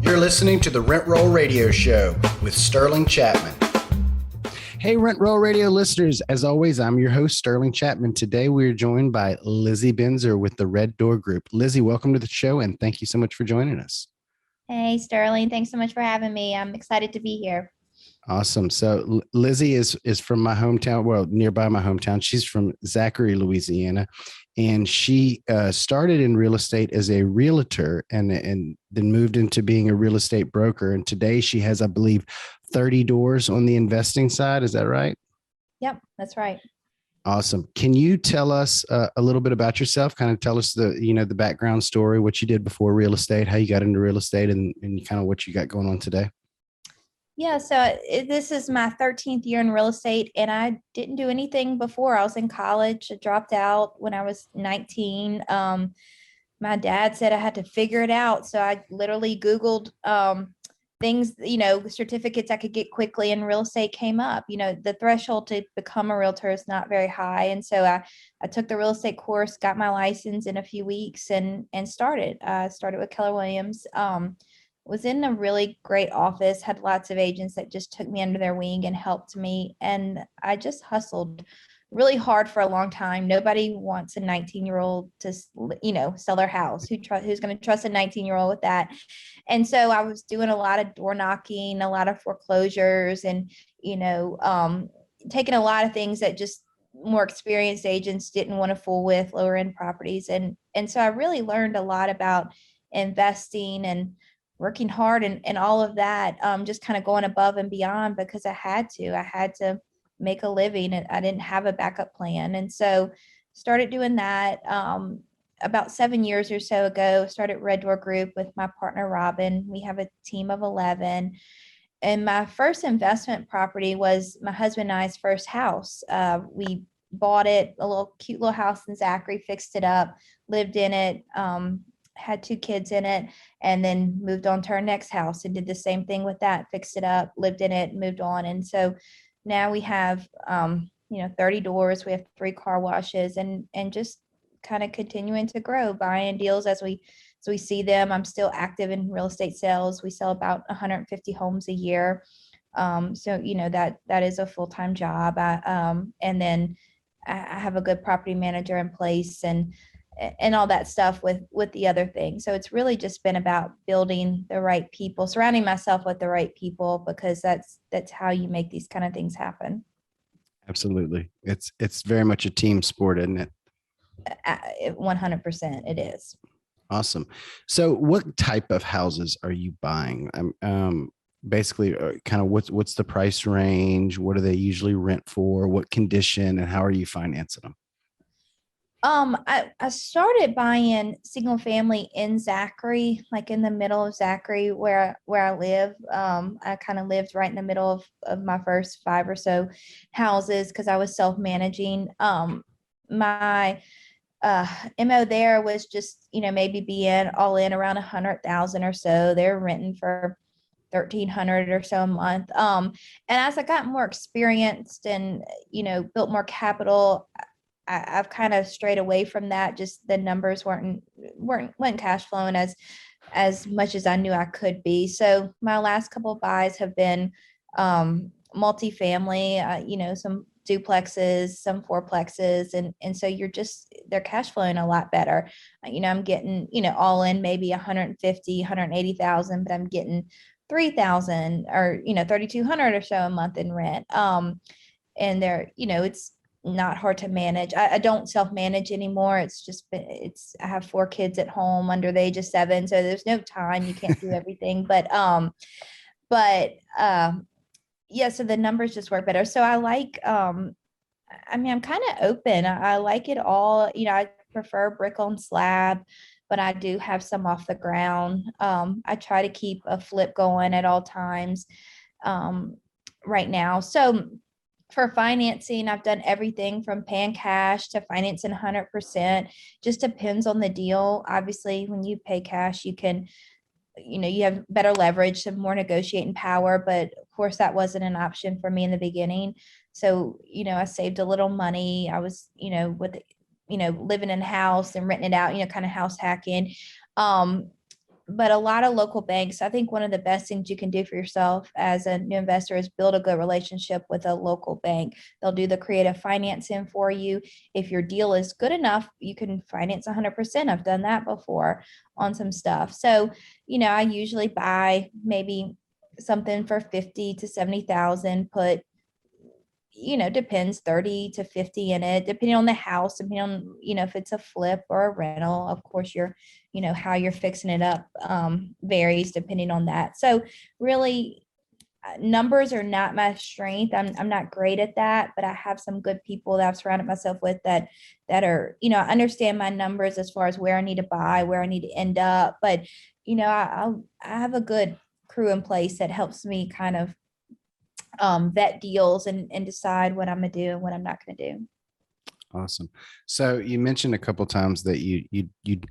You're listening to the Rent Roll Radio Show with Sterling Chapman. Hey, Rent Roll Radio listeners. As always, I'm your host, Sterling Chapman. Today, we're joined by Lizzie Benzer with the Red Door Group. Lizzie, welcome to the show, and thank you so much for joining us. Hey, Sterling. Thanks so much for having me. I'm excited to be here. Awesome. So Lizzie is from my hometown, well, nearby my hometown. She's from Zachary, Louisiana, and she started in real estate as a realtor and then moved into being a real estate broker. And today she has, I believe, 30 doors on the investing side. Is that right? Yep, that's right. Awesome. Can you tell us a little bit about yourself? Kind of tell us the background story, what you did before real estate, how you got into real estate, and kind of what you got going on today. Yeah, so this is my 13th year in real estate, and I didn't do anything before. I was in college. I dropped out when I was 19. My dad said I had to figure it out, so I literally Googled things, certificates I could get quickly, and real estate came up. The threshold to become a realtor is not very high, and so I took the real estate course, got my license in a few weeks, and started. I started with Keller Williams. Was in a really great office, had lots of agents that just took me under their wing and helped me. And I just hustled really hard for a long time. Nobody wants a 19-year-old to, sell their house. Who's going to trust a 19-year-old with that? And so I was doing a lot of door knocking, a lot of foreclosures, and, taking a lot of things that just more experienced agents didn't want to fool with, lower end properties. And so I really learned a lot about investing and working hard and all of that, just kind of going above and beyond because I had to make a living and I didn't have a backup plan. And so started doing that about 7 years or so ago, started Red Door Group with my partner, Robin. We have a team of 11. And my first investment property was my husband and I's first house. We bought it, a little cute little house in Zachary, fixed it up, lived in it, had 2 kids in it, and then moved on to our next house and did the same thing with that, fixed it up, lived in it, moved on. And so now we have 30 doors, we have 3 car washes, and just kind of continuing to grow, buying deals as we see them. I'm still active in real estate sales. We sell about 150 homes a year. So that is a full-time job. And then I have a good property manager in place and all that stuff with the other things. So it's really just been about building the right people, surrounding myself with the right people, because that's how you make these kind of things happen. Absolutely. It's very much a team sport, isn't it? 100% it is. Awesome. So what type of houses are you buying? Basically kind of what's the price range? What do they usually rent for? What condition, and how are you financing them? I started buying single family in Zachary, like in the middle of Zachary where I live. I kind of lived right in the middle of my first 5 or so houses because I was self-managing. My MO there was just, maybe being all in around 100,000 or so. They're renting for 1,300 or so a month. And as I got more experienced and, built more capital, I've kind of strayed away from that. Just the numbers weren't cash flowing as much as I knew I could be. So my last couple of buys have been multifamily, some duplexes, some fourplexes, and so they're cash flowing a lot better. I'm getting, all in maybe 150, 180,000, but I'm getting 3,000 or 3,200 or so a month in rent. And they're, it's not hard to manage. I don't self-manage anymore. I have 4 kids at home under the age of 7. So there's no time. You can't do everything. Yeah, so the numbers just work better. So I like, I'm kind of open. I like it all. I prefer brick on slab, but I do have some off the ground. I try to keep a flip going at all times right now. So for financing, I've done everything from paying cash to financing 100%. Just depends on the deal. Obviously, when you pay cash, you can, you have better leverage, some more negotiating power. But of course, that wasn't an option for me in the beginning. So, I saved a little money. I was, living in a house and renting it out, kind of house hacking. but a lot of local banks, I think one of the best things you can do for yourself as a new investor is build a good relationship with a local bank. They'll do the creative financing for you. If your deal is good enough, you can finance 100%. I've done that before on some stuff. So, I usually buy maybe something for 50 to 70,000, put, depends, 30 to 50 in it, depending on the house, depending on, if it's a flip or a rental. Of course, how you're fixing it up varies depending on that. So really, numbers are not my strength. I'm not great at that, but I have some good people that I've surrounded myself with that are, I understand my numbers as far as where I need to buy, where I need to end up. But, I have a good crew in place that helps me kind of vet deals and decide what I'm gonna do and what I'm not gonna do. Awesome. So you mentioned a couple times that you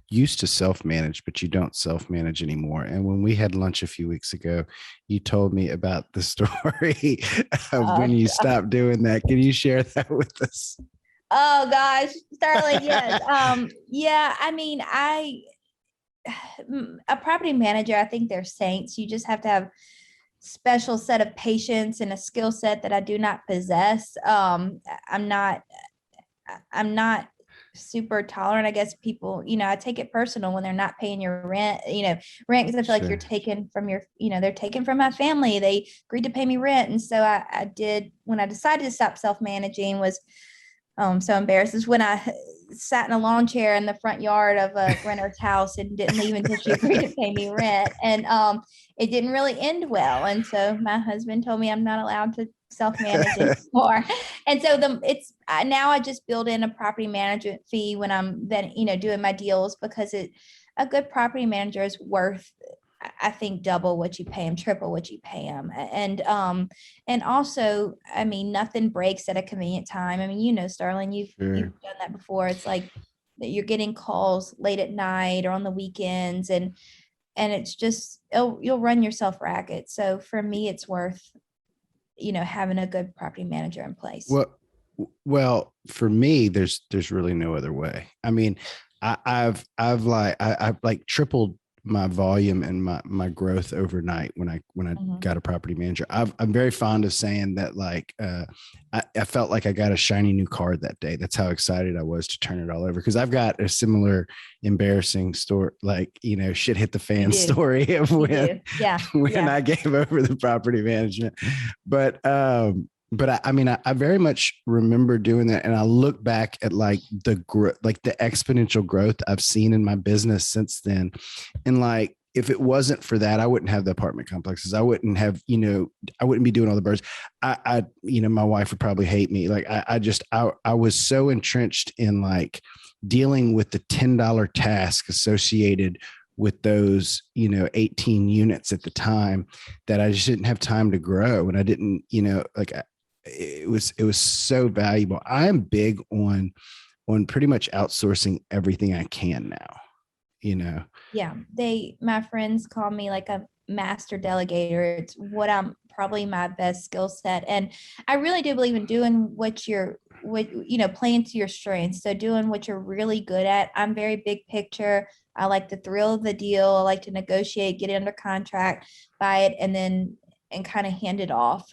used to self-manage, but you don't self-manage anymore. And when we had lunch a few weeks ago, you told me about the story of when you stopped doing that. Can you share that with us? Oh gosh, Sterling, yes. Yeah, I mean, a property manager, I think they're saints. You just have to have special set of patience and a skill set that I do not possess. I'm not I'm not super tolerant. I guess people, I take it personal when they're not paying your rent, because I feel like you're Sure. taken from they're taken from my family. They agreed to pay me rent. And so I did, when I decided to stop self-managing, was so embarrassed, is when I sat in a lawn chair in the front yard of a renter's house and didn't leave until she agreed to pay me rent. And it didn't really end well. And so my husband told me I'm not allowed to self-manage anymore. And so now I just build in a property management fee when I'm then, doing my deals, because a good property manager is worth, I think, double what you pay them, triple what you pay them. And also, I mean, nothing breaks at a convenient time. I mean, Starling, you've Sure. done that before. It's like that you're getting calls late at night or on the weekends, and it's just, you'll run yourself ragged. So for me, it's worth, having a good property manager in place. For me, there's really no other way. I mean, I've like tripled my volume and my growth overnight when I Mhm. got a property manager. I'm very fond of saying that, like, I felt like I got a shiny new car that day. That's how excited I was to turn it all over, because I've got a similar embarrassing story, like, shit hit the You fan do. story of You when do. Yeah. when Yeah. I gave over the property management. But I mean, I very much remember doing that, and I look back at like like the exponential growth I've seen in my business since then, and like, if it wasn't for that, I wouldn't have the apartment complexes. I wouldn't have, I wouldn't be doing all the birds. My wife would probably hate me. Like, I was so entrenched in like dealing with the $10 task associated with those, 18 units at the time, that I just didn't have time to grow. And I didn't, like, it was so valuable. I am big on pretty much outsourcing everything I can now, you know. Yeah, my friends call me like a master delegator. It's what I'm probably my best skill set. And I really do believe in doing playing to your strengths. So doing what you're really good at. I'm very big picture. I like the thrill of the deal. I like to negotiate, get it under contract, buy it, and kind of hand it off.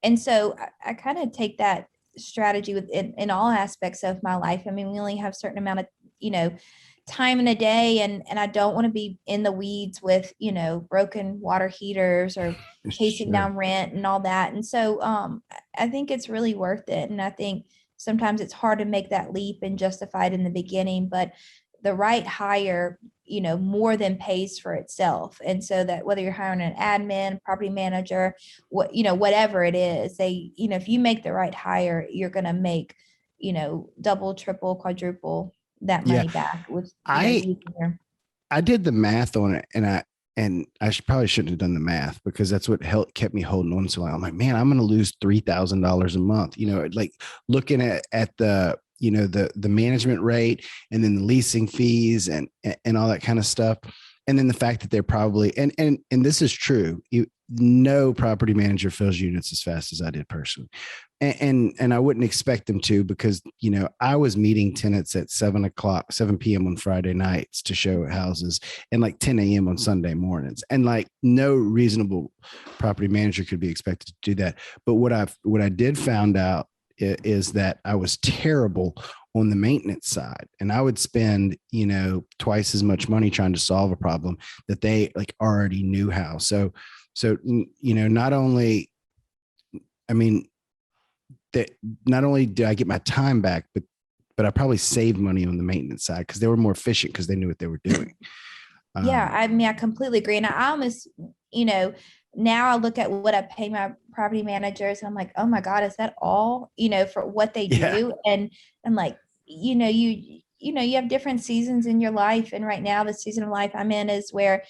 And so I kind of take that strategy in all aspects of my life. I mean, we only have a certain amount of, time in a day, and I don't want to be in the weeds with, broken water heaters or chasing Sure. down rent and all that. And so I think it's really worth it. And I think sometimes it's hard to make that leap and justify it in the beginning, but the right hire, more than pays for itself. And so that whether you're hiring an admin, property manager, whatever it is, if you make the right hire, you're going to make, double, triple, quadruple that Yeah. money back with, I using your. I did the math on it, and I probably shouldn't have done the math, because that's what kept me holding on so long. I'm like, man, I'm going to lose $3,000 a month. Like, looking at the, the management rate, and then the leasing fees, and all that kind of stuff. And then the fact that they're probably, and this is true, no property manager fills units as fast as I did personally. And I wouldn't expect them to, because, I was meeting tenants at 7 o'clock, 7 p.m. on Friday nights to show houses, and like 10 a.m. on Sunday mornings. And like no reasonable property manager could be expected to do that. But what I did found out is that I was terrible on the maintenance side, and I would spend, twice as much money trying to solve a problem that they like already knew how. So, not only, I mean, that not only did I get my time back, but I probably saved money on the maintenance side because they were more efficient because they knew what they were doing. Yeah, I mean, I completely agree. And I almost, you know, now I look at what I pay my property managers and I'm like, oh my God, is that all, for what they Yeah, do? And I'm like, you have different seasons in your life. And right now, the season of life I'm in is where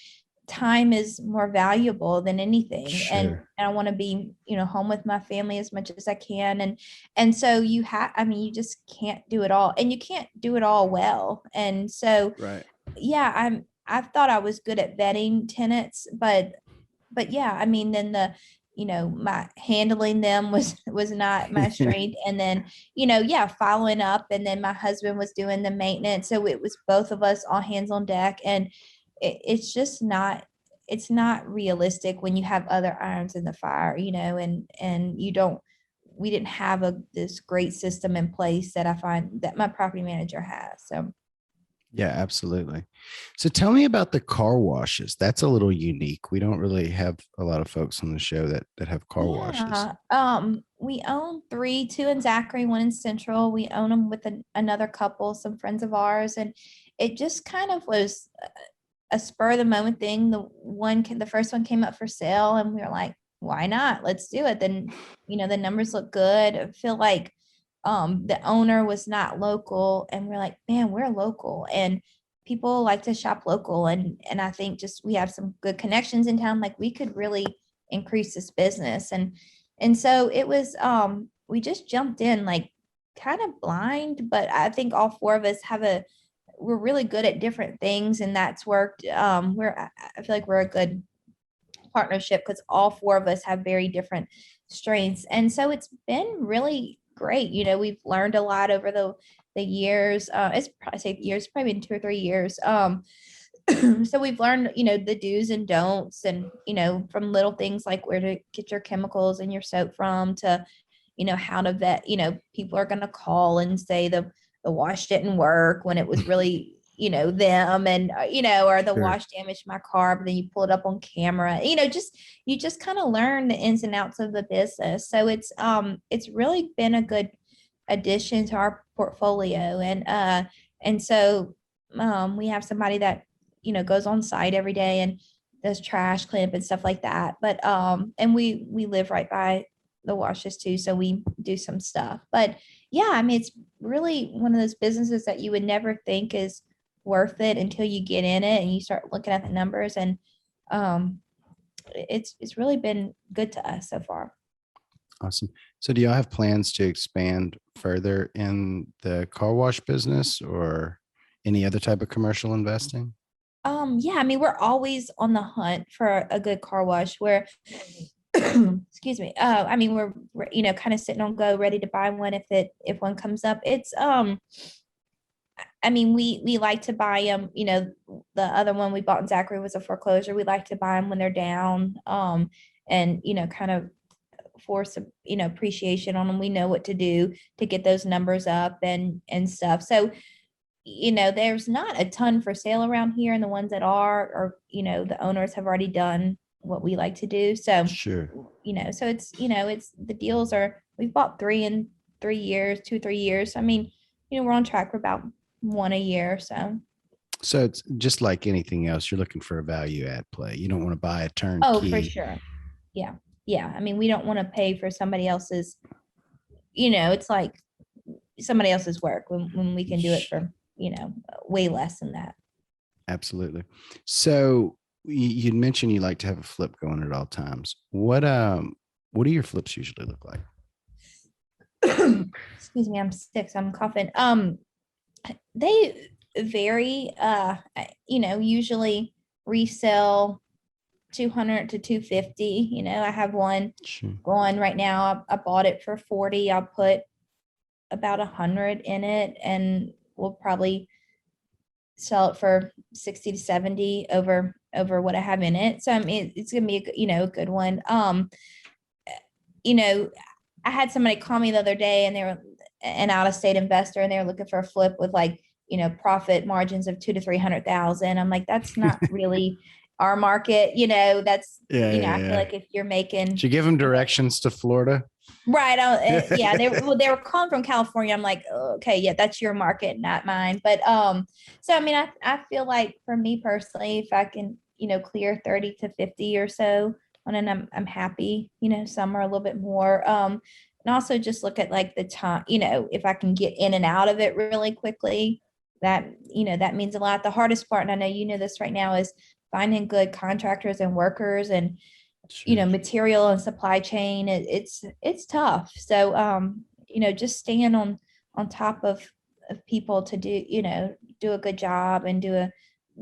time is more valuable than anything. sure. And I want to be, home with my family as much as I can. And so you just can't do it all, and you can't do it all well. And so, Right. yeah, I thought I was good at vetting tenants, but yeah, I mean, then my handling them was not my strength. And then, yeah, following up, and then my husband was doing the maintenance. So it was both of us all hands on deck. And it's just not, it's not realistic when you have other irons in the fire, and you don't, we didn't have this great system in place that I find that my property manager has. So Yeah, absolutely. So tell me about the car washes. That's a little unique. We don't really have a lot of folks on the show that have car washes. yeah, we own three, two in Zachary, one in Central. We own them with another couple, some friends of ours, and it just kind of was a spur of the moment thing. The first one came up for sale, and we were like, why not? Let's do it. Then, the numbers look good. I feel like the owner was not local, and we're like, man, we're local, and people like to shop local, and I think just we have some good connections in town. Like we could really increase this business, and so it was we just jumped in like kind of blind, but I think all four of us we're really good at different things, and that's worked. I feel like we're a good partnership because all four of us have very different strengths, and so it's been really great. We've learned a lot over the years. It's probably say years, probably been 2 or 3 years. So we've learned, the do's and don'ts, and from little things like where to get your chemicals and your soap from, to how to vet. People are going to call and say the wash didn't work when it was really them, and or the Sure. wash damaged my car, but then you pull it up on camera. You just kind of learn the ins and outs of the business. So it's really been a good addition to our portfolio. And so we have somebody that goes on site every day and does trash cleanup and stuff like that. But and we live right by the washes too, so we do some stuff. But yeah, I mean, it's really one of those businesses that you would never think is worth it until you get in it and you start looking at the numbers. And um it's really been good to us so far. Awesome. So do y'all have plans to expand further in the car wash business or any other type of commercial investing? Yeah, I mean, we're always on the hunt for a good car wash where excuse me. I mean, we're kind of sitting on go, ready to buy one if one comes up. It's I mean, we like to buy them. The other one we bought in Zachary was a foreclosure. We like to buy them when they're down, and kind of force appreciation on them. We know what to do to get those numbers up and stuff. So there's not a ton for sale around here, and the ones that are the owners have already done what we like to do. So Sure. so it's the deals are, we've bought 3 in 3 years, 2 3 years. I mean, we're on track for about one a year. So So it's just like anything else. You're looking for a value add play. You don't want to buy a oh, for turnkey. sure. Yeah. Yeah. I mean, we don't want to pay for somebody else's, it's like somebody else's work when we can do it for, way less than that. Absolutely. So you mentioned you like to have a flip going at all times. What do your flips usually look like? Excuse me, I'm sick, so I'm coughing. They vary. Usually resell 200 to 250. I have one Sure. going right now. I bought it for 40. I'll put about 100 in it, and we'll probably sell it for 60 to 70 over what I have in it. So I mean, it's gonna be a good one. You know, I had somebody call me the other day, and they were an out-of-state investor, and they were looking for a flip with like, profit margins of 200,000 to 300,000. I'm like, that's not really our market. That's, Yeah, yeah, I feel yeah. like if you're making, Did you give them directions to Florida? right. Yeah, they were calling from California. I'm like, oh, okay, yeah, that's your market, not mine. But so I mean, I feel like for me personally, if I can, clear 30 to 50 or so on, and I'm happy. Some are a little bit more. And also just look at like the time, if I can get in and out of it really quickly, that means a lot. The hardest part, and I know you know this right now, is finding good contractors and workers, and Sure. material and supply chain. It's tough. So just staying on top of people to do a good job, and do a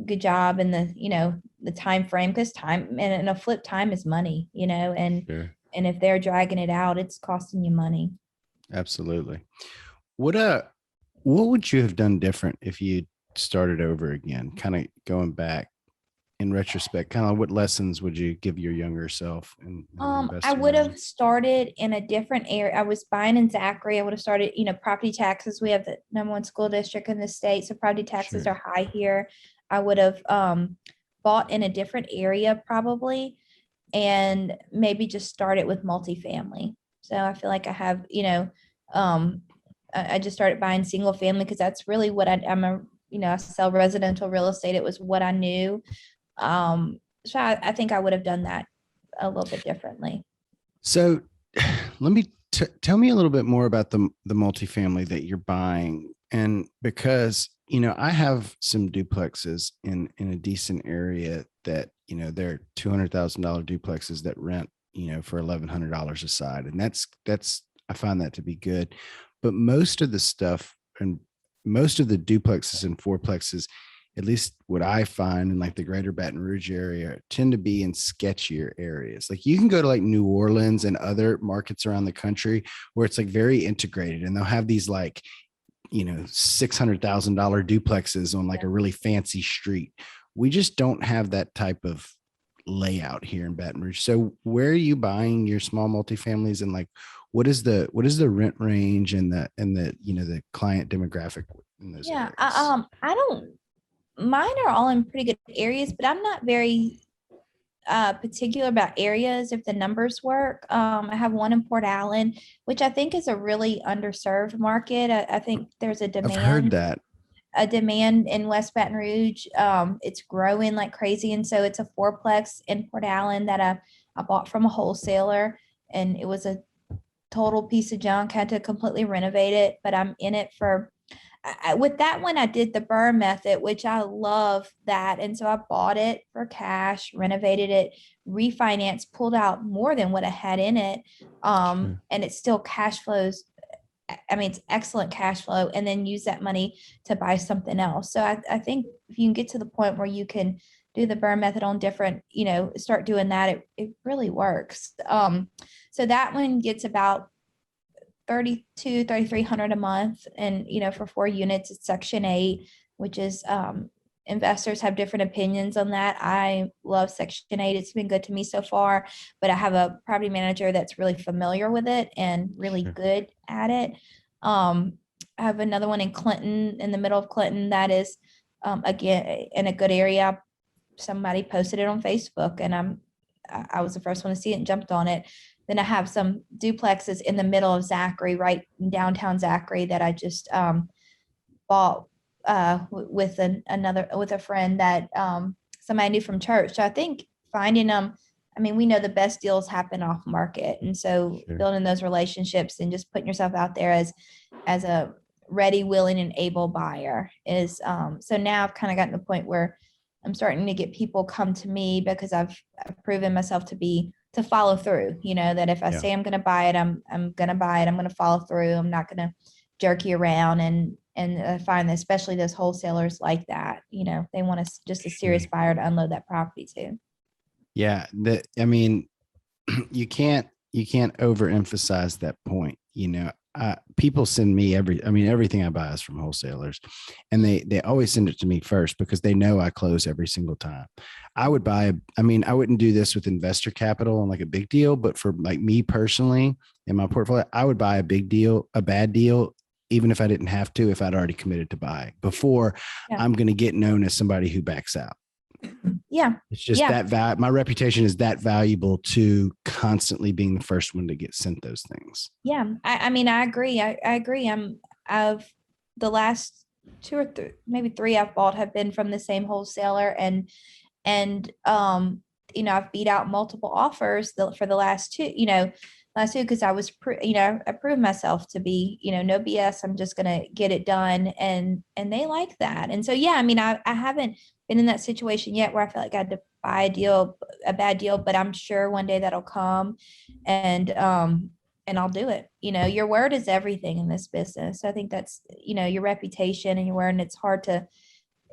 good job in the time frame, because time and a flip time is money, and Sure. if they're dragging it out, it's costing you money. Absolutely. What what would you have done different if you started over again? Kind of going back in retrospect, kind of what lessons would you give your younger self in the I investing would world? have started in a different area. I was buying in Zachary. I would have started, property taxes. We have the number one school district in the state, so property taxes Sure. are high here. I would have bought in a different area probably, and maybe just started with multifamily. So I feel like I have, um, I just started buying single family because that's really what I sell residential real estate. It was what I knew. So I think I would have done that a little bit differently. So let me tell me a little bit more about the multifamily that you're buying. And because, I have some duplexes in a decent area that, they're $200,000 duplexes that rent, for $1,100 a side. And I find that to be good. But most of the stuff and most of the duplexes and fourplexes, at least what I find in like the greater Baton Rouge area, tend to be in sketchier areas. Like you can go to like New Orleans and other markets around the country where it's like very integrated, and they'll have these like, $600,000 duplexes on like Yeah. a really fancy street. We just don't have that type of layout here in Baton Rouge. So where are you buying your small multifamilies, and like what is the rent range and the client demographic in those Yeah. areas? I don't, mine are all in pretty good areas, but I'm not very particular about areas if the numbers work. I have one in Port Allen, which I think is a really underserved market. I think there's a I've heard demand that. in West Baton Rouge. It's growing like crazy. And so it's a fourplex in Port Allen that I bought from a wholesaler, and it was a total piece of junk, had to completely renovate it, but I'm in it for, with that one, I did the burr method, which I love that. And so I bought it for cash, renovated it, refinanced, pulled out more than what I had in it. Sure. And it still cash flows. I mean, it's excellent cash flow, and then use that money to buy something else. So I think if you can get to the point where you can do the burn method on different, start doing that, it really works. So that one gets about 3,300 a month. And, for 4 units, it's Section 8, which is, investors have different opinions on that. I love Section 8. It's been good to me so far, but I have a property manager that's really familiar with it and really Sure. good at it. I have another one in Clinton, in the middle of Clinton, that is, again, in a good area. Somebody posted it on Facebook, and I was the first one to see it and jumped on it. Then I have some duplexes in the middle of Zachary, right in downtown Zachary, that I just bought with with a friend that somebody knew from church. So I think finding them, I mean, we know the best deals happen off market, and so Sure. building those relationships and just putting yourself out there as a ready, willing, and able buyer is, so now I've kind of gotten to the point where I'm starting to get people come to me because I've proven myself to follow through. That if I Yeah. say I'm going to buy it, I'm going to buy it. I'm going to follow through. I'm not going to jerky around. And And I find that especially those wholesalers like that, they want just a serious Sure. buyer to unload that property to. Yeah. I mean, you can't overemphasize that point. People send me everything I buy is from wholesalers, and they always send it to me first because they know I close every single time. I wouldn't do this with investor capital and like a big deal, but for like me personally in my portfolio, I would buy a bad deal, even if I didn't have to, if I'd already committed to buy before Yeah. I'm going to get known as somebody who backs out. Yeah. It's just Yeah. that my reputation is that valuable to constantly being the first one to get sent those things. Yeah. I mean, I agree. I agree. I've the last two or three, maybe three I've bought have been from the same wholesaler, and I've beat out multiple offers for the last two because I proved myself to be, no BS. I'm just gonna get it done, and they like that. And so yeah, I mean, I haven't been in that situation yet where I feel like I had to buy a bad deal, but I'm sure one day that'll come, and I'll do it. Your word is everything in this business. So I think that's, your reputation and your word, and it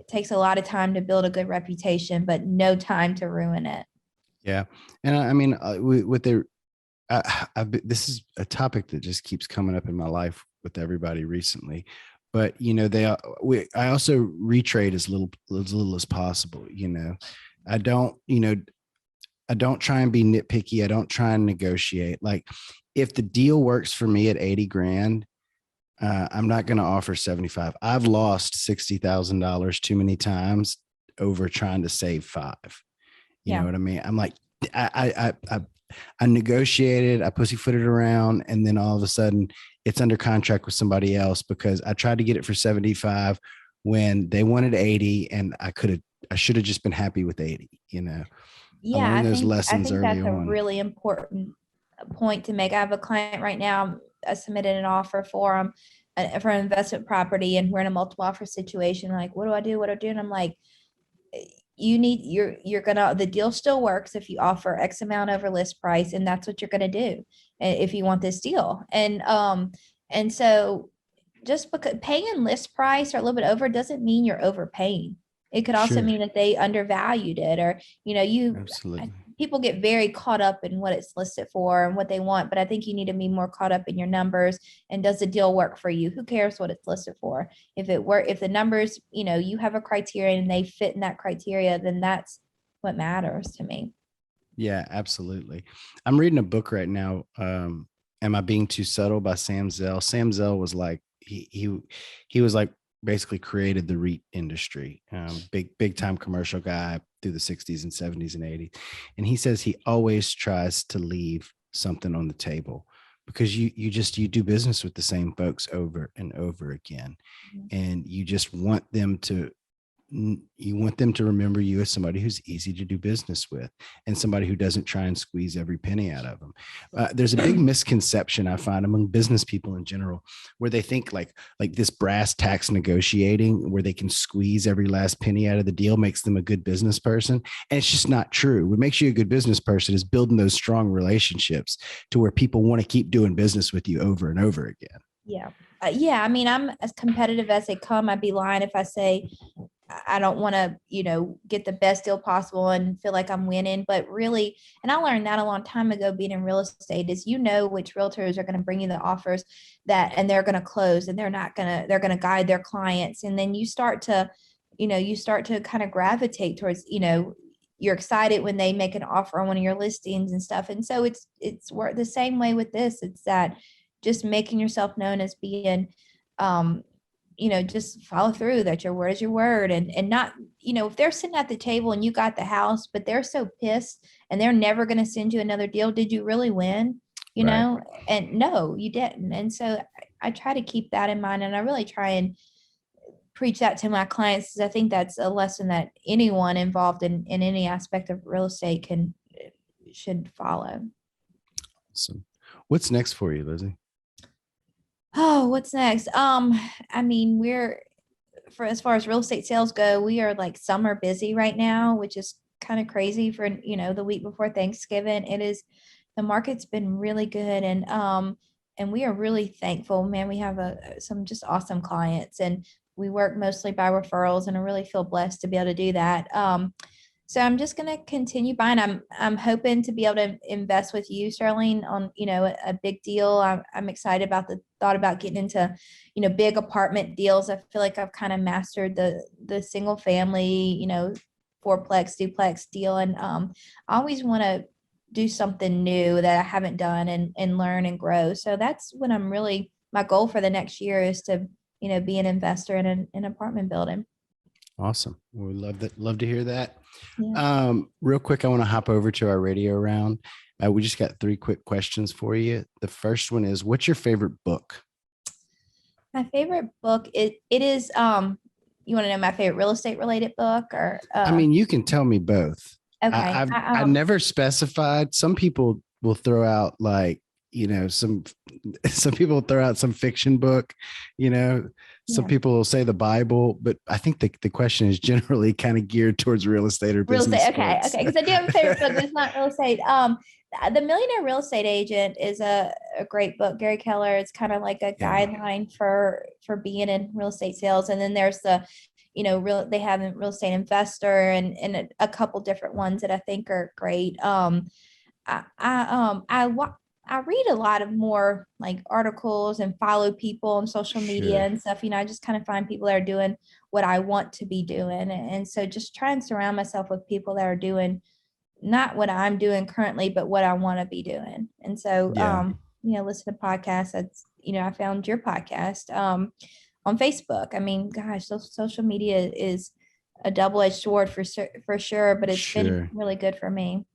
takes a lot of time to build a good reputation, but no time to ruin it. Yeah, and I mean, with their, this is a topic that just keeps coming up in my life with everybody recently. But I also retrade as little as possible. I don't, I don't try and be nitpicky. I don't try and negotiate. Like, if the deal works for me at 80 grand, I'm not going to offer 75. I've lost $60,000 too many times over trying to save five. You know Yeah. what I mean? I'm like, I negotiated, I pussyfooted around, and then all of a sudden it's under contract with somebody else because I tried to get it for 75 when they wanted 80, and I should have just been happy with 80. I Yeah, learned those I lessons think early that's a on. really important point to make. I have a client right now. I submitted an offer for him for an investment property, and we're in a multiple offer situation. Like, what do I do? What do I do? And I'm like, you're gonna the deal still works if you offer X amount over list price, and that's what you're gonna do if you want this deal. And so just because paying list price or a little bit over doesn't mean you're overpaying. It could also Sure. mean that they undervalued it, or Absolutely. people get very caught up in what it's listed for and what they want, but I think you need to be more caught up in your numbers and does the deal work for you? Who cares what it's listed for? If the numbers, you have a criteria and they fit in that criteria, then that's what matters to me. Yeah, absolutely. I'm reading a book right now. Am I Being Too Subtle by Sam Zell. Sam Zell was like, he was like basically created the REIT industry. Big time commercial guy through the 60s and 70s and 80s. And he says he always tries to leave something on the table because you do business with the same folks over and over again. Mhm. And you want them to remember you as somebody who's easy to do business with and somebody who doesn't try and squeeze every penny out of them. There's a big misconception I find among business people in general, where they think like this brass tacks negotiating, where they can squeeze every last penny out of the deal, makes them a good business person. And it's just not true. What makes you a good business person is building those strong relationships to where people want to keep doing business with you over and over again. Yeah. Yeah. I mean, I'm as competitive as they come. I'd be lying if I say I don't want to, get the best deal possible and feel like I'm winning. But really, and I learned that a long time ago being in real estate, is which realtors are going to bring you the offers and they're going to close, and they're going to guide their clients. And then you start to kind of gravitate towards, you're excited when they make an offer on one of your listings and stuff. And so it's the same way with this. It's that just making yourself known as being, um, just follow through, that your word is your word, and not, if they're sitting at the table and you got the house, but they're so pissed and they're never going to send you another deal, did you really win? Right. And no, you didn't. And so I try to keep that in mind, and I really try and preach that to my clients, because I think that's a lesson that anyone involved in any aspect of real estate should follow. So what's next for you, Lizzie? Oh, what's next? I mean, for as far as real estate sales go, we are like summer busy right now, which is kind of crazy for, the week before Thanksgiving. The market's been really good. and we are really thankful, man. We have some just awesome clients, and we work mostly by referrals, and I really feel blessed to be able to do that. So I'm just going to continue buying. I'm hoping to be able to invest with you, Sterling, on, a big deal. I'm excited about the thought about getting into, big apartment deals. I feel like I've kind of mastered the single family, fourplex, duplex deal. And I always want to do something new that I haven't done, and learn and grow. So that's what my goal for the next year is to, be an investor in an apartment building. Awesome. We love that. Love to hear that. Yeah. Real quick, I want to hop over to our radio round. We just got 3 quick questions for you. The first one is, what's your favorite book? My favorite book, it is, you want to know my favorite real estate related book, or I mean, you can tell me both. okay. I never specified. Some people will throw out like, some people throw out some fiction book, some Yeah. people will say the Bible, but I think the question is generally kind of geared towards real estate or Real business estate. Okay. books. Okay. Because I do have a favorite book, but it's not real estate. The Millionaire Real Estate Agent is a great book. Gary Keller. It's kind of like a Yeah. guideline for being in real estate sales. And then there's the, they have a real estate investor, and a couple different ones that I think are great. I read a lot of more like articles and follow people on social media Sure. and stuff. I just kind of find people that are doing what I want to be doing. And so just try and surround myself with people that are doing not what I'm doing currently, but what I want to be doing. And so, Yeah. listen to podcasts. That's, I found your podcast on Facebook. I mean, gosh, social media is a double-edged sword for sure, but it's been Sure. really good for me.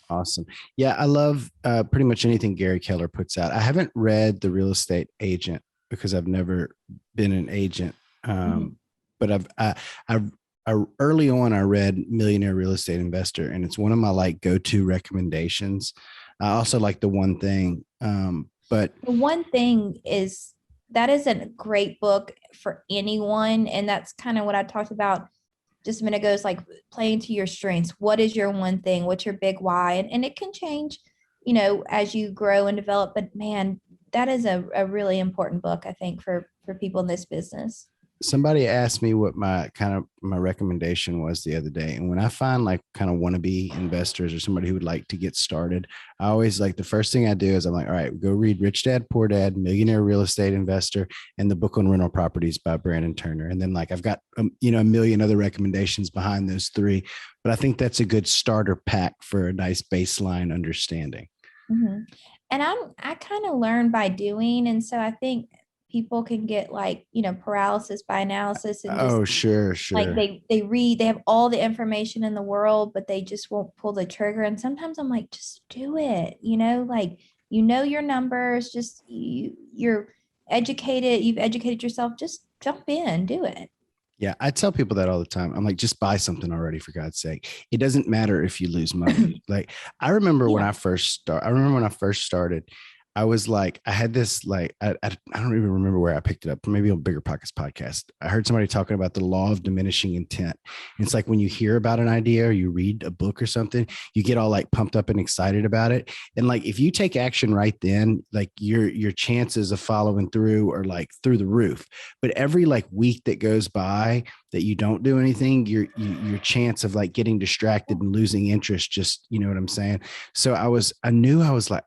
Awesome. Yeah, I love pretty much anything Gary Keller puts out. I haven't read The Real Estate Agent because I've never been an agent. Mhm. But I early on I read Millionaire Real Estate Investor, and it's one of my like go-to recommendations. I also like The One Thing. But The one thing is that is a great book for anyone. And that's kind of what I talked about just a minute ago, is like playing to your strengths. What is your one thing? What's your big why? And it can change, as you grow and develop. But man, that is a really important book, I think, for people in this business. somebody asked me what my recommendation was the other day, and when I find like kind of wannabe investors or somebody who would like to get started, I always like, the first thing I do is I'm like, all right, go read Rich Dad Poor Dad, Millionaire Real Estate Investor, and the book on rental properties by Brandon Turner. And then like I've got a million other recommendations behind those 3, but I think that's a good starter pack for a nice baseline understanding. Mhm. And I kind of learn by doing. And so I think people can get like, paralysis by analysis, and just Oh, sure, like sure. they have all the information in the world, but they just won't pull the trigger. And sometimes I'm like, just do it, like, your numbers, just you're educated, you've educated yourself, just jump in, do it. Yeah, I tell people that all the time. I'm like, just buy something already, for God's sake. It doesn't matter if you lose money. Like, Yeah. I remember when I first started, I was like, I had this like, I don't even remember where I picked it up. Maybe on Bigger Pockets podcast. I heard somebody talking about the law of diminishing intent. And it's like when you hear about an idea or you read a book or something, you get all like pumped up and excited about it. And like if you take action right then, like your chances of following through are like through the roof. But every like week that goes by that you don't do anything, your chance of like getting distracted and losing interest, just, you know what I'm saying? So I knew I was like,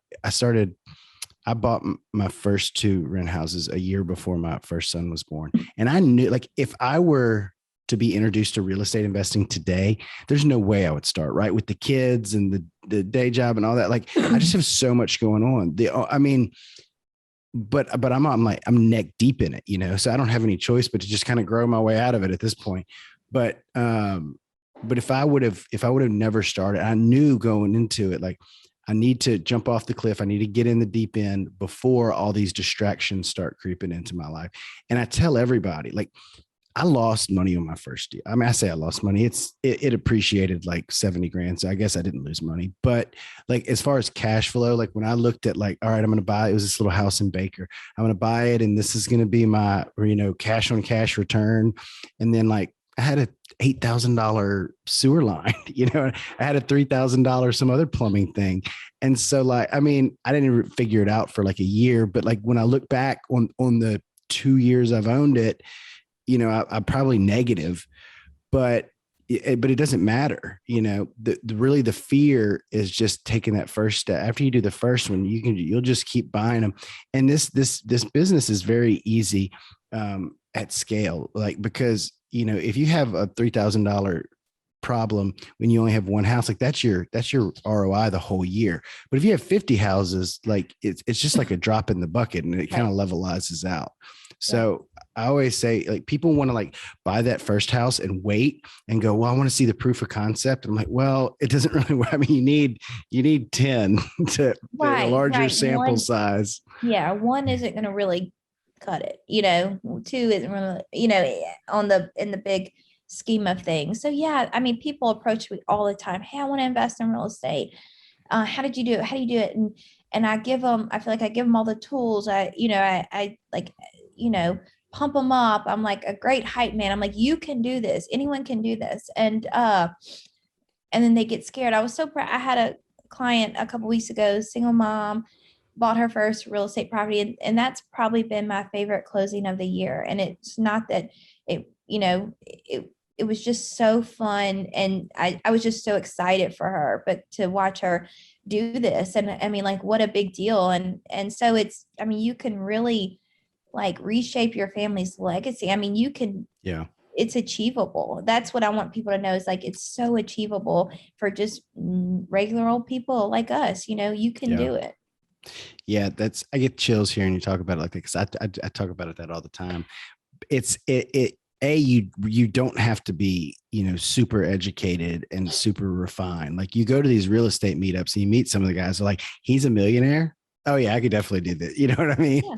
I bought my first 2 rent houses a year before my first son was born. And I knew, like, if I were to be introduced to real estate investing today, there's no way I would start, right? With the kids and the day job and all that. Like, I just have so much going on. I mean, but I'm neck deep in it, so I don't have any choice but to just kind of grow my way out of it at this point. But if I would have never started, I knew going into it, like, I need to jump off the cliff. I need to get in the deep end before all these distractions start creeping into my life. And I tell everybody, like, I lost money on my first deal. I mean, I say I lost money. It appreciated like 70 grand. So I guess I didn't lose money. But like, as far as cash flow, like when I looked at like, all right, I'm going to buy, it was this little house in Baker. I'm going to buy it, and this is going to be my, cash on cash return. And then like I had a $8,000 sewer line, I had a $3,000 some other plumbing thing. And so like, I mean, I didn't even figure it out for like a year, but like when I look back on the 2 years I've owned it, I'm probably negative, but but it doesn't matter. Really the fear is just taking that first step. After you do the first one, you'll just keep buying them. And this business is very easy at scale, like, because if you have a $3,000 problem when you only have one house, like that's your ROI the whole year. But if you have 50 houses, like it's just like a drop in the bucket, and it kind of levelizes out. So I always say, like, people want to like buy that first house and wait and go, well, I want to see the proof of concept. And I'm like, well, it doesn't really work. I mean, you need 10 to a larger sample size. Yeah, one isn't going to really cut it. Two isn't really, in the big scheme of things. So yeah, I mean, people approach me all the time. Hey, I want to invest in real estate. How did you do it? How do you do it? And I give them, I feel like I give them all the tools. I like, pump them up. I'm like a great hype man. I'm like, you can do this. Anyone can do this. And then they get scared. I was so proud. I had a client a couple weeks ago, single mom, bought her first real estate property, and that's probably been my favorite closing of the year. And it's not that it was just so fun, and I was just so excited for her, but to watch her do this, and I mean, like, what a big deal. And so it's, I mean, you can really like reshape your family's legacy. I mean, you can, Yeah. it's achievable. That's what I want people to know, is like, it's so achievable for just regular old people like us. You can Yeah. do it. Yeah. I get chills hearing you talk about it like that, because I talk about it that all the time. You don't have to be, super educated and super refined. Like, you go to these real estate meetups and you meet some of the guys, are like, he's a millionaire. Oh yeah, I could definitely do that. You know what I mean? Yeah.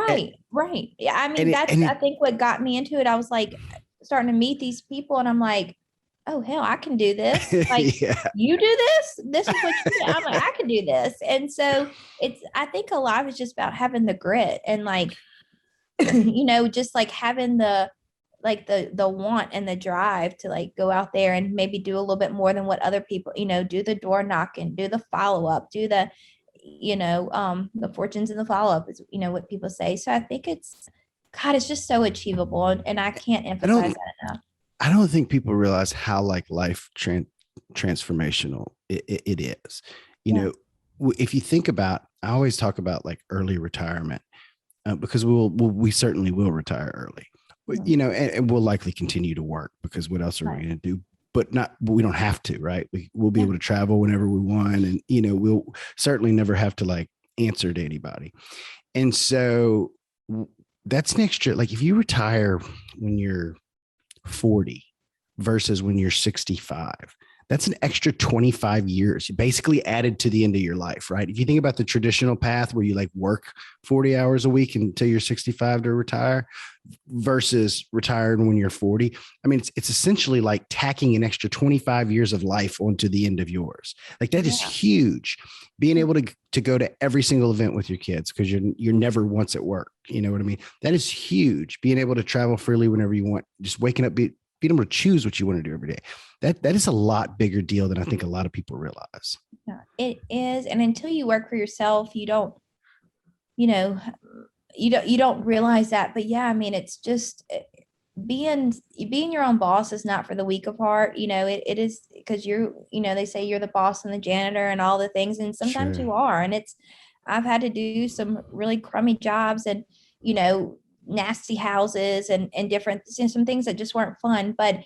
And, Right. Yeah. I mean, and it, that's, and I it, think what got me into it. I was like starting to meet these people, and I'm like, oh hell, I can do this. Like, yeah. you do this. This is what you do. I'm like, I can do this. And so I think a lot of it's just about having the grit and like, just like having the want and the drive to like go out there and maybe do a little bit more than what other people, do the door knocking, do the follow up, do the fortunes in the follow up is, what people say. So I think God, it's just so achievable. And I can't I emphasize don't that enough. I don't think people realize how like transformational it is. You Yeah. know, if you think about, I always talk about like early retirement, because we certainly will retire early, Mhm. and we'll likely continue to work, because what else are we Right. going to do? But we don't have to, right? We'll be Yeah. able to travel whenever we want, and we'll certainly never have to like answer to anybody. And so that's next year. Like, if you retire when you're 40 versus when you're 65, that's an extra 25 years basically added to the end of your life, right? If you think about the traditional path where you like work 40 hours a week until you're 65 to retire, versus retiring when you're 40, I mean, it's essentially like tacking an extra 25 years of life onto the end of yours. Like, that is Yeah. huge. Being able to go to every single event with your kids, because you're never once at work, you know what I mean? That is huge. Being able to travel freely whenever you want, just waking up, being able to choose what you want to do every day. That is a lot bigger deal than I think a lot of people realize. Yeah, it is. And until you work for yourself, you know, you don't realize that. But yeah, I mean, it's just being your own boss is not for the weak of heart. It is, because they say you're the boss and the janitor and all the things, and sometimes Sure. you are. And I've had to do some really crummy jobs, and you know nasty houses, and different, some things that just weren't fun, but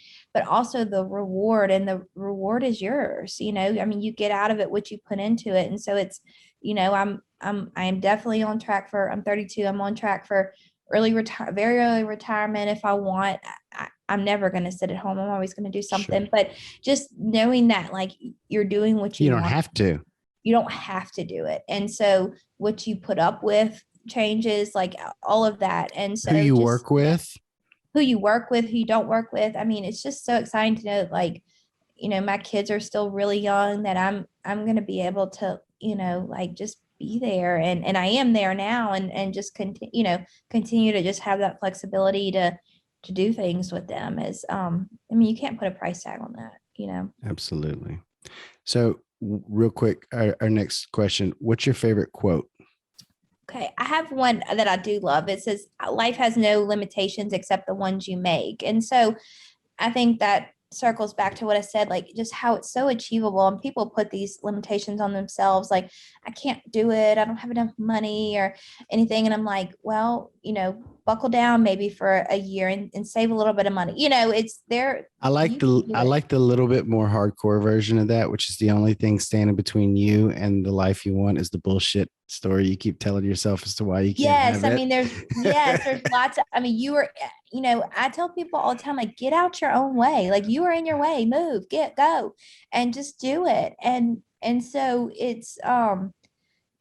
also the reward, and the reward is yours. I mean, you get out of it what you put into it. And so it's, I am definitely on track for, I'm 32, I'm on track for very early retirement if I want. I'm never going to sit at home. I'm always going to do Sure. something. But just knowing that, like, you're doing what You you don't want, have to. you don't have to do it. And so what you put up with changes, like all of that. And Who so you just work with. who you work with, who you don't work with. I mean, it's just so exciting to know, like, my kids are still really young, that I'm going to be able to, like, just be there. And I am there now, and just continue to just have that flexibility to do things with them is, I mean, you can't put a price tag on that, Absolutely. So real quick, our next question, what's your favorite quote? Okay, I have one that I do love. It says, life has no limitations except the ones you make. And so I think that circles back to what I said, like just how it's so achievable. And people put these limitations on themselves, like, I can't do it. I don't have enough money or anything. And I'm like, well, buckle down maybe for a year and save a little bit of money. It's there. I like the little bit more hardcore version of that, which is the only thing standing between you and the life you want is the bullshit story you keep telling yourself as to why you can't have it. I mean, there's lots of, I mean, I tell people all the time, like, get out your own way. Like, you are in your way, move, go and just do it. And so it's, man,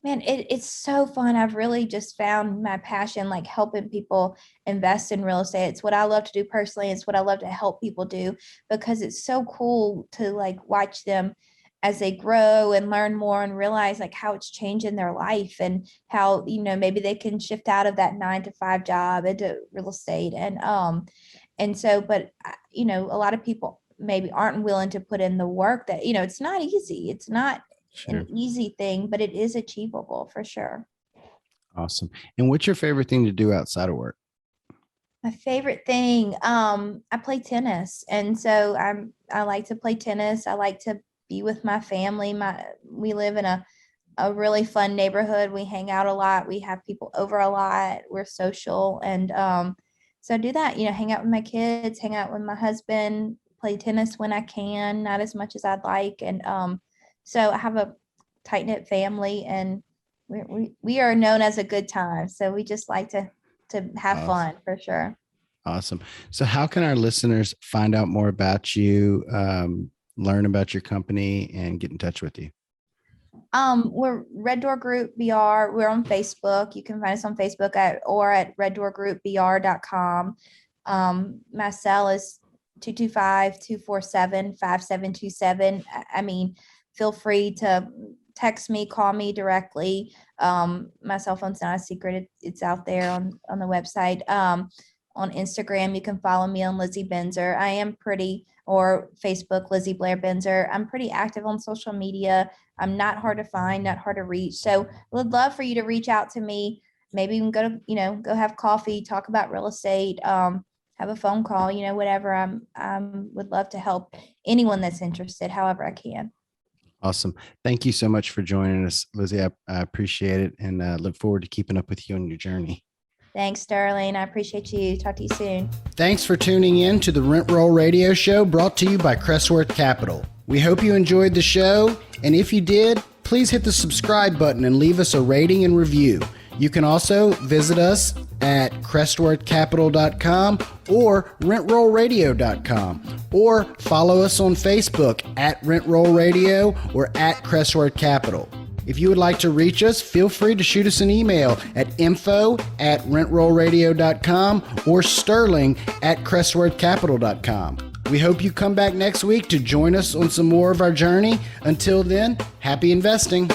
it's so fun. I've really just found my passion, like helping people invest in real estate. It's what I love to do personally. It's what I love to help people do, because it's so cool to like watch them as they grow and learn more and realize like how it's changing their life and how, maybe they can shift out of that 9 to 5 job into real estate. And so, but a lot of people maybe aren't willing to put in the work that, it's not easy. It's not an easy thing, but it is achievable for sure. Awesome. And what's your favorite thing to do outside of work? My favorite thing, I play tennis. And so I like to play tennis. I like to be with my family. We live in a really fun neighborhood. We hang out a lot. We have people over a lot. We're social. And so I do that, hang out with my kids, hang out with my husband, play tennis when I can, not as much as I'd like. And so I have a tight knit family, and we are known as a good time. So we just like to have fun for sure. Awesome. So how can our listeners find out more about you, learn about your company, and get in touch with you? We're Red Door Group BR. We're on Facebook. You can find us on Facebook or at reddoorgroupbr.com. My cell is 225-247-5727. I mean, feel free to text me, call me directly. My cell phone's not a secret. It's out there on the website. On Instagram, you can follow me on Lizzie Benzer. Or Facebook, Lizzie Blair Benzer. I'm pretty active on social media. I'm not hard to find, not hard to reach. So would love for you to reach out to me. Maybe we can go have coffee, talk about real estate, have a phone call, whatever. Would love to help anyone that's interested, however I can. Awesome. Thank you so much for joining us, Lizzie. I appreciate it, and look forward to keeping up with you on your journey. Thanks, Sterling. I appreciate you. Talk to you soon. Thanks for tuning in to the Rent Roll Radio Show, brought to you by Crestworth Capital. We hope you enjoyed the show, and if you did, please hit the subscribe button and leave us a rating and review. You can also visit us at crestworthcapital.com or rentrollradio.com, or follow us on Facebook at Rent Roll Radio or at Crestworth Capital. If you would like to reach us, feel free to shoot us an email at info@rentrollradio.com or sterling@crestworthcapital.com. We hope you come back next week to join us on some more of our journey. Until then, happy investing.